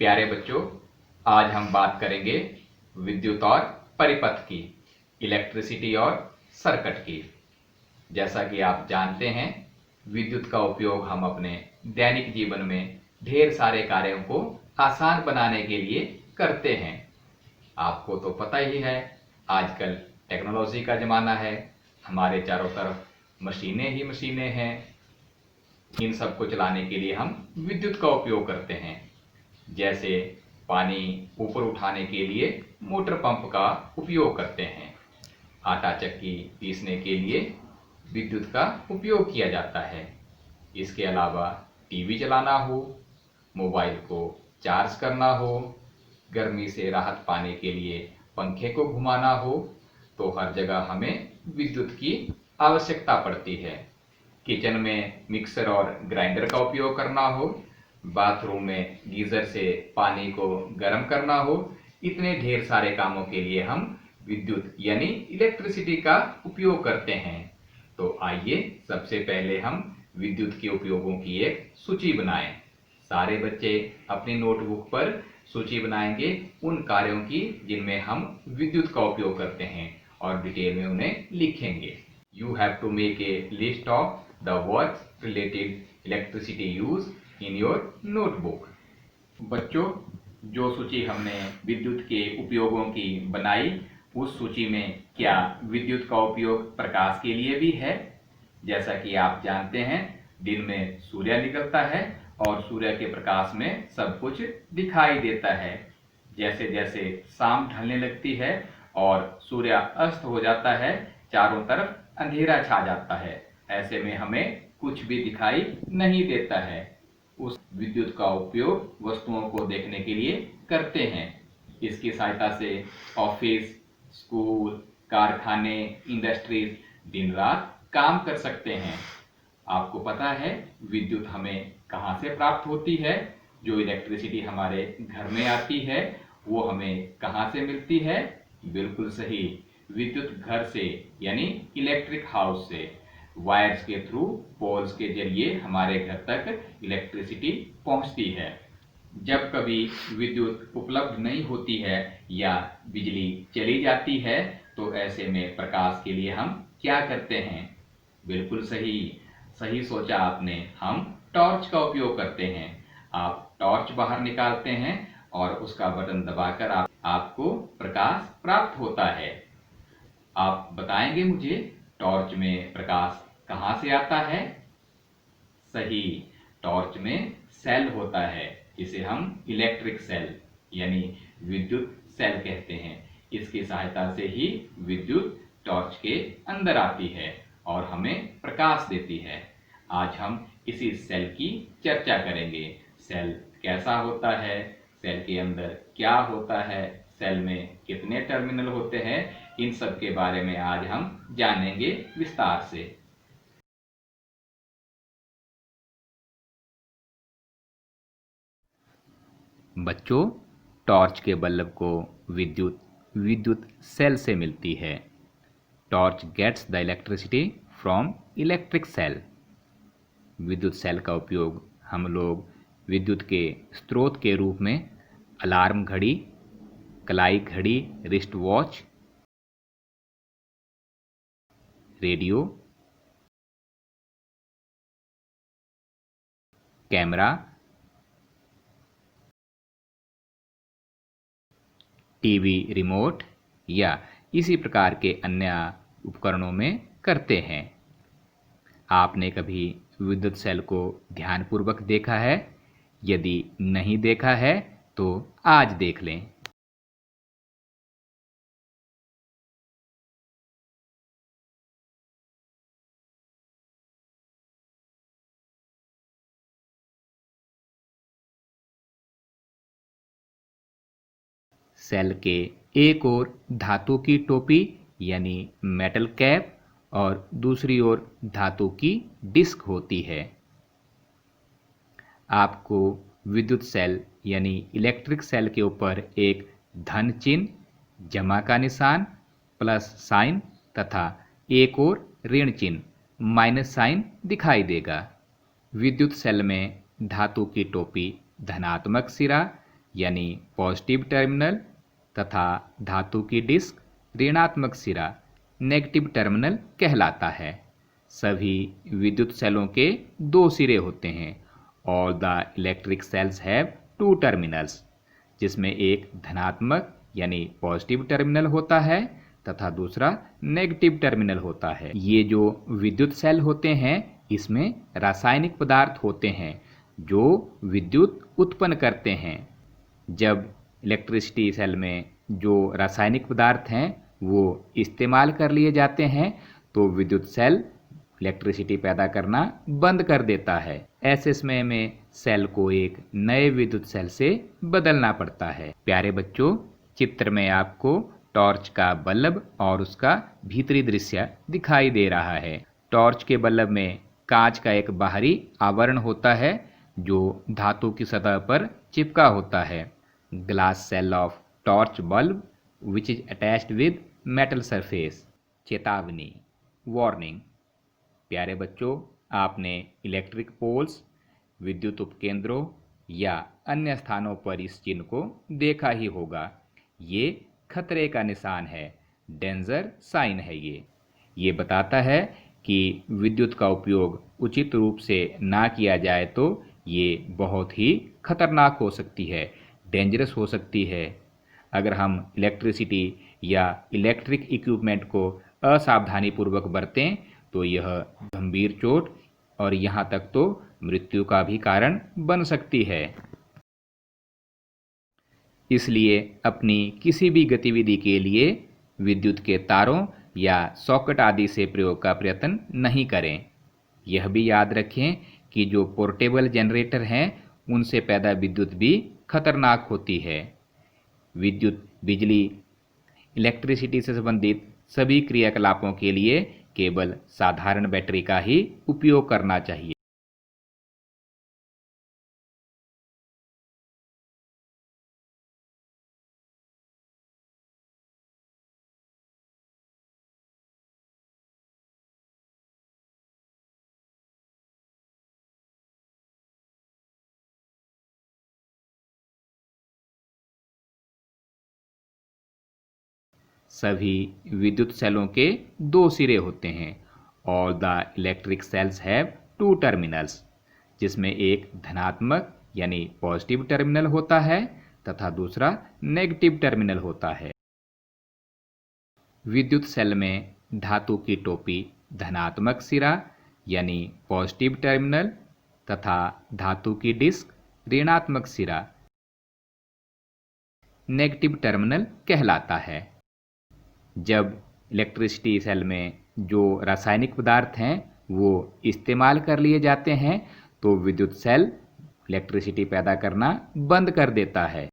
प्यारे बच्चों, आज हम बात करेंगे विद्युत और परिपथ की, इलेक्ट्रिसिटी और सर्किट की। जैसा कि आप जानते हैं, विद्युत का उपयोग हम अपने दैनिक जीवन में ढेर सारे कार्यों को आसान बनाने के लिए करते हैं। आपको तो पता ही है, आजकल टेक्नोलॉजी का ज़माना है, हमारे चारों तरफ मशीनें ही मशीनें हैं। इन सब को चलाने के लिए हम विद्युत का उपयोग करते हैं। जैसे पानी ऊपर उठाने के लिए मोटर पंप का उपयोग करते हैं। आटा चक्की पीसने के लिए विद्युत का उपयोग किया जाता है। इसके अलावा टीवी चलाना हो, मोबाइल को चार्ज करना हो, गर्मी से राहत पाने के लिए पंखे को घुमाना हो, तो हर जगह हमें विद्युत की आवश्यकता पड़ती है। किचन में मिक्सर और ग्राइंडर का उपयोग करना हो, बाथरूम में गीजर से पानी को गर्म करना हो, इतने ढेर सारे कामों के लिए हम विद्युत यानी इलेक्ट्रिसिटी का उपयोग करते हैं। तो आइए सबसे पहले हम विद्युत के उपयोगों की एक सूची बनाएं। सारे बच्चे अपनी नोटबुक पर सूची बनाएंगे उन कार्यों की जिनमें हम विद्युत का उपयोग करते हैं और डिटेल में उन्हें लिखेंगे। You have to make a list of the works related electricity use in your notebook. बच्चों, जो सूची हमने विद्युत के उपयोगों की बनाई, उस सूची में क्या विद्युत का उपयोग प्रकाश के लिए भी है? जैसा कि आप जानते हैं, दिन में सूर्य निकलता है और सूर्य के प्रकाश में सब कुछ दिखाई देता है। जैसे जैसे शाम ढलने लगती है और सूर्य अस्त हो जाता है, चारों तरफ अंधेरा छा जाता है। ऐसे में हमें कुछ भी दिखाई नहीं देता है। उस विद्युत का उपयोग वस्तुओं को देखने के लिए करते हैं। इसकी सहायता से ऑफिस, स्कूल, कारखाने, इंडस्ट्रीज दिन रात काम कर सकते हैं। आपको पता है विद्युत हमें कहाँ से प्राप्त होती है? जो इलेक्ट्रिसिटी हमारे घर में आती है वो हमें कहाँ से मिलती है? बिल्कुल सही, विद्युत घर से यानी इलेक्ट्रिक हाउस से वायर्स के थ्रू, पोल्स के जरिए हमारे घर तक इलेक्ट्रिसिटी पहुंचती है। जब कभी विद्युत उपलब्ध नहीं होती है या बिजली चली जाती है, तो ऐसे में प्रकाश के लिए हम क्या करते हैं? बिल्कुल सही, सही सोचा आपने, हम टॉर्च का उपयोग करते हैं। आप टॉर्च बाहर निकालते हैं और उसका बटन दबाकर आपको प्रकाश प्राप्त होता है। आप बताएंगे मुझे, टॉर्च में प्रकाश कहाँ से आता है? सही, टॉर्च में सेल होता है, जिसे हम इलेक्ट्रिक सेल यानी विद्युत सेल कहते हैं। इसकी सहायता से ही विद्युत टॉर्च के अंदर आती है और हमें प्रकाश देती है। आज हम इसी सेल की चर्चा करेंगे। सेल कैसा होता है, सेल के अंदर क्या होता है, सेल में कितने टर्मिनल होते हैं, इन सब के बारे में आज हम जानेंगे विस्तार से। बच्चों, टॉर्च के बल्ब को विद्युत सेल से मिलती है। Torch gets the electricity from electric cell. विद्युत सेल का उपयोग हम लोग विद्युत के स्रोत के रूप में अलार्म घड़ी, कलाई घड़ी, wrist watch, radio, camera, TV remote या इसी प्रकार के अन्य उपकरणों में करते हैं। आपने कभी विद्युत सेल को ध्यानपूर्वक देखा है? यदि नहीं देखा है तो आज देख लें। सेल के एक ओर धातु की टोपी यानी मेटल कैप और दूसरी ओर धातु की डिस्क होती है। आपको विद्युत सेल यानी इलेक्ट्रिक सेल के ऊपर एक धन चिन्ह, जमा का निशान, प्लस साइन तथा एक और ऋण चिन्ह, माइनस साइन दिखाई देगा। विद्युत सेल में धातु की टोपी धनात्मक सिरा यानी पॉजिटिव टर्मिनल तथा धातु की डिस्क ऋणात्मक सिरा नेगेटिव टर्मिनल कहलाता है। सभी विद्युत सेलों के दो सिरे होते हैं। All the electric cells have two terminals, जिसमें एक धनात्मक यानी पॉजिटिव टर्मिनल होता है तथा दूसरा नेगेटिव टर्मिनल होता है। ये जो विद्युत सेल होते हैं इसमें रासायनिक पदार्थ होते हैं जो विद्युत उत्पन्न करते हैं। जब इलेक्ट्रिसिटी सेल में जो रासायनिक पदार्थ हैं वो इस्तेमाल कर लिए जाते हैं तो विद्युत सेल इलेक्ट्रिसिटी पैदा करना बंद कर देता है। ऐसे समय में सेल को एक नए विद्युत सेल से बदलना पड़ता है। प्यारे बच्चों, चित्र में आपको टॉर्च का बल्ब और उसका भीतरी दृश्य दिखाई दे रहा है। टॉर्च के बल्ब में कांच का एक बाहरी आवरण होता है जो धातु की सतह पर चिपका होता है। Glass cell of torch bulb which is attached with metal surface. चेतावनी, वार्निंग। प्यारे बच्चों, आपने इलेक्ट्रिक पोल्स, विद्युत उपकेंद्रों या अन्य स्थानों पर इस चिन्ह को देखा ही होगा। ये खतरे का निशान है, डेंजर साइन है। ये बताता है कि विद्युत का उपयोग उचित रूप से ना किया जाए तो ये बहुत ही खतरनाक हो सकती है, डेंजरस हो सकती है। अगर हम इलेक्ट्रिसिटी या इलेक्ट्रिक इक्विपमेंट को असावधानीपूर्वक बरतें तो यह गंभीर चोट और यहाँ तक तो मृत्यु का भी कारण बन सकती है। इसलिए अपनी किसी भी गतिविधि के लिए विद्युत के तारों या सॉकेट आदि से प्रयोग का प्रयत्न नहीं करें। यह भी याद रखें कि जो पोर्टेबल जनरेटर हैं उनसे पैदा विद्युत भी खतरनाक होती है। विद्युत, बिजली, इलेक्ट्रिसिटी से संबंधित सभी क्रियाकलापों के लिए केवल साधारण बैटरी का ही उपयोग करना चाहिए। सभी विद्युत सेलों के दो सिरे होते हैं। All the electric cells have two terminals, जिसमें एक धनात्मक यानी पॉजिटिव टर्मिनल होता है तथा दूसरा नेगेटिव टर्मिनल होता है। विद्युत सेल में धातु की टोपी धनात्मक सिरा यानी पॉजिटिव टर्मिनल तथा धातु की डिस्क ऋणात्मक सिरा नेगेटिव टर्मिनल कहलाता है। जब इलेक्ट्रिसिटी सेल में जो रासायनिक पदार्थ हैं वो इस्तेमाल कर लिए जाते हैं तो विद्युत सेल इलेक्ट्रिसिटी पैदा करना बंद कर देता है।